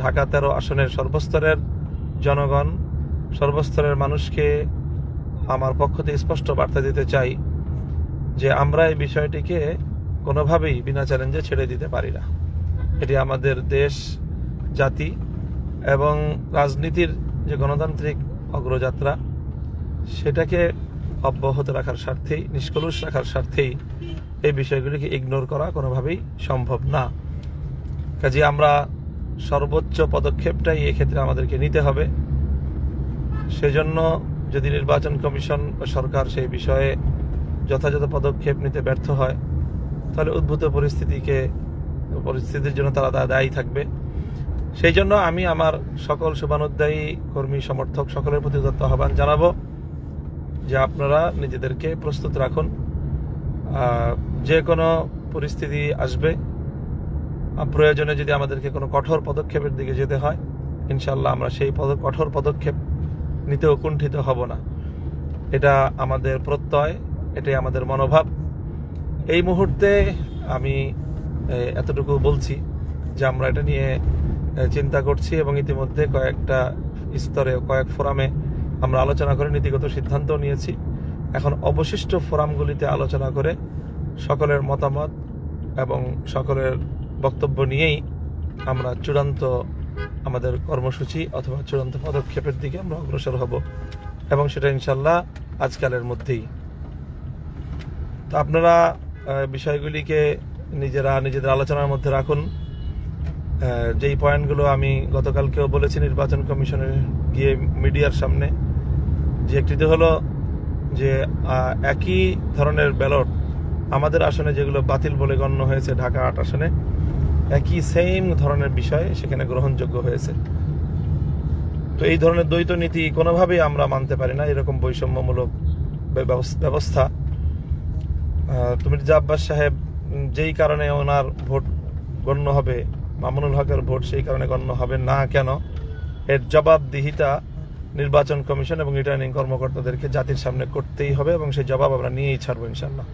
ঢাকা 13 আসনের সর্বস্তরের জনগণ, সর্বস্তরের মানুষকে আমার পক্ষ থেকে স্পষ্ট বার্তা দিতে চাই যে আমরা এই বিষয়টিকে কোনোভাবেই বিনা চ্যালেঞ্জে ছেড়ে দিতে পারি না। এটি আমাদের দেশ, জাতি এবং রাজনীতির যে গণতান্ত্রিক অগ্রযাত্রা, সেটাকে অব্যাহত রাখার স্বার্থেই, নিষ্কলুষ রাখার স্বার্থেই এই বিষয়গুলিকে ইগনোর করা কোনোভাবেই সম্ভব না। কাজে আমরা সর্বোচ্চ পদক্ষেপটাই এক্ষেত্রে আমাদেরকে নিতে হবে। সেজন্য যদি নির্বাচন কমিশন বা সরকার সেই বিষয়ে যথাযথ পদক্ষেপ নিতে ব্যর্থ হয়, তাহলে উদ্ভূত পরিস্থিতির জন্য তারা দায়ী থাকবে। সেই জন্য আমি আমার সকল শুভানুধ্যায়ী কর্মী, সমর্থক সকলের প্রতি উদাত্ত আহ্বান জানাবো যে আপনারা নিজেদেরকে প্রস্তুত রাখুন। যে কোনো পরিস্থিতি আসবে, প্রয়োজনে যদি আমাদেরকে কোনো কঠোর পদক্ষেপের দিকে যেতে হয়, ইনশাল্লাহ আমরা সেই কঠোর পদক্ষেপ নিতেও কুণ্ঠিত হব না। এটা আমাদের প্রত্যয়, এটাই আমাদের মনোভাব। এই মুহূর্তে আমি এতটুকু বলছি যে আমরা এটা নিয়ে চিন্তা করছি এবং ইতিমধ্যে কয়েকটা স্তরে, কয়েক ফোরামে আমরা আলোচনা করে নীতিগত সিদ্ধান্ত নিয়েছি। এখন অবশিষ্ট ফোরামগুলিতে আলোচনা করে সকলের মতামত এবং সকলের বক্তব্য নিয়েই আমরা চূড়ান্ত আমাদের কর্মসূচি অথবা চূড়ান্ত পদক্ষেপের দিকে আমরা অগ্রসর হব, এবং সেটা ইনশাল্লাহ আজকালের মধ্যেই। তো আপনারা বিষয়গুলিকে নিজেদের আলোচনার মধ্যে রাখুন। যেই পয়েন্টগুলো আমি গতকালকেও বলেছি নির্বাচন কমিশনের গিয়ে মিডিয়ার সামনে, যে একটিতে হলো যে একই ধরনের ব্যালট আমাদের আসনে যেগুলো বাতিল বলে গণ্য হয়েছে ঢাকা 8 আসনে, একই সেম ধরনের বিষয় সেখানে গ্রহণযোগ্য হয়েছে। তো এই ধরনের দ্বৈত নীতি কোনোভাবেই আমরা মানতে পারি না। এরকম বৈষম্যমূলক ব্যবস্থা মির্জা আব্বাস সাহেব যেই কারণে ওনার ভোট গণ্য হবে, মামুনুল হকের ভোট সেই কারণে গণ্য হবে না কেন, এর জবাবদিহিতা নির্বাচন কমিশন এবং রিটার্নিং কর্মকর্তাদেরকে জাতির সামনে করতেই হবে, এবং সেই জবাব আমরা নিয়েই ছাড়বো ইনশাল্লাহ।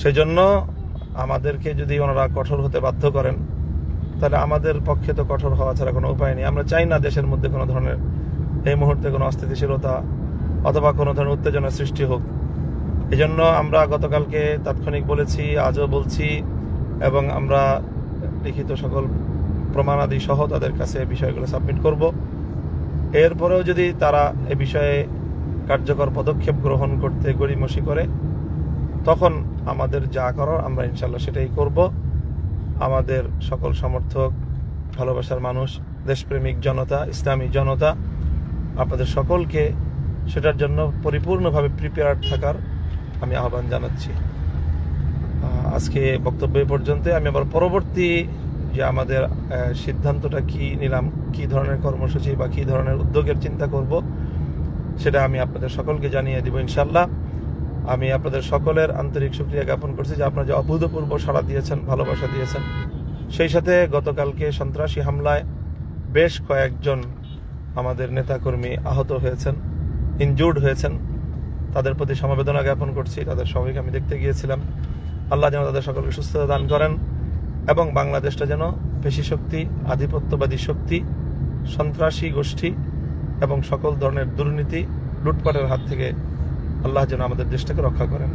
সেজন্য আমাদেরকে যদি ওনারা কঠোর হতে বাধ্য করেন, তাহলে আমাদের পক্ষে তো কঠোর হওয়া ছাড়া কোনো উপায় নেই। আমরা চাই না দেশের মধ্যে কোনো ধরনের এই মুহূর্তে কোনো অস্থিতিশীলতা অথবা কোনো ধরনের উত্তেজনার সৃষ্টি হোক। এই জন্য আমরা গতকালকে তাৎক্ষণিক বলেছি, আজও বলছি, এবং আমরা লিখিত সকল প্রমাণাদি সহ তাদের কাছে বিষয়গুলো সাবমিট করব। এরপরেও যদি তারা এ বিষয়ে কার্যকর পদক্ষেপ গ্রহণ করতে গড়িমসি করে, তখন আমাদের যা করার আমরা ইনশাল্লাহ সেটাই করব। আমাদের সকল সমর্থক, ভালোবাসার মানুষ, দেশপ্রেমিক জনতা, ইসলামী জনতা, আপনাদের সকলকে সেটার জন্য পরিপূর্ণভাবে প্রিপেয়ার্ড থাকার আমি আহ্বান জানাচ্ছি। আজকে বক্তব্য পর্যন্ত। আমি আবার পরবর্তী যে আমাদের সিদ্ধান্তটা কি নিলাম, কি ধরনের কর্মসূচি বা কি ধরনের উদ্যোগের চিন্তা করব, সেটা আমি আপনাদের সকলকে জানিয়ে দিব ইনশাল্লাহ। আমি আপনাদের সকলের আন্তরিক শুকরিয়া জ্ঞাপন করছি যে আপনারা যে অভূতপূর্ব সাড়া দিয়েছেন, ভালোবাসা দিয়েছেন। সেই সাথে গতকালকে সন্ত্রাসী হামলায় বেশ কয়েকজন আমাদের নেতাকর্মী আহত হয়েছেন, ইনজুর্ড হয়েছেন। তাদের প্রতি সমবেদনা জ্ঞাপন করছি। তাদের সবাইকে আমি দেখতে গিয়েছিলাম। আল্লাহ যেন তাদের সকলকে সুস্থতা দান করেন, এবং বাংলাদেশটা যেন পেশি শক্তি, আধিপত্যবাদী শক্তি, সন্ত্রাসী গোষ্ঠী এবং সকল ধরনের দুর্নীতি, লুটপাটের হাত থেকে আল্লাহ যেন আমাদের দেশটাকে রক্ষা করেন।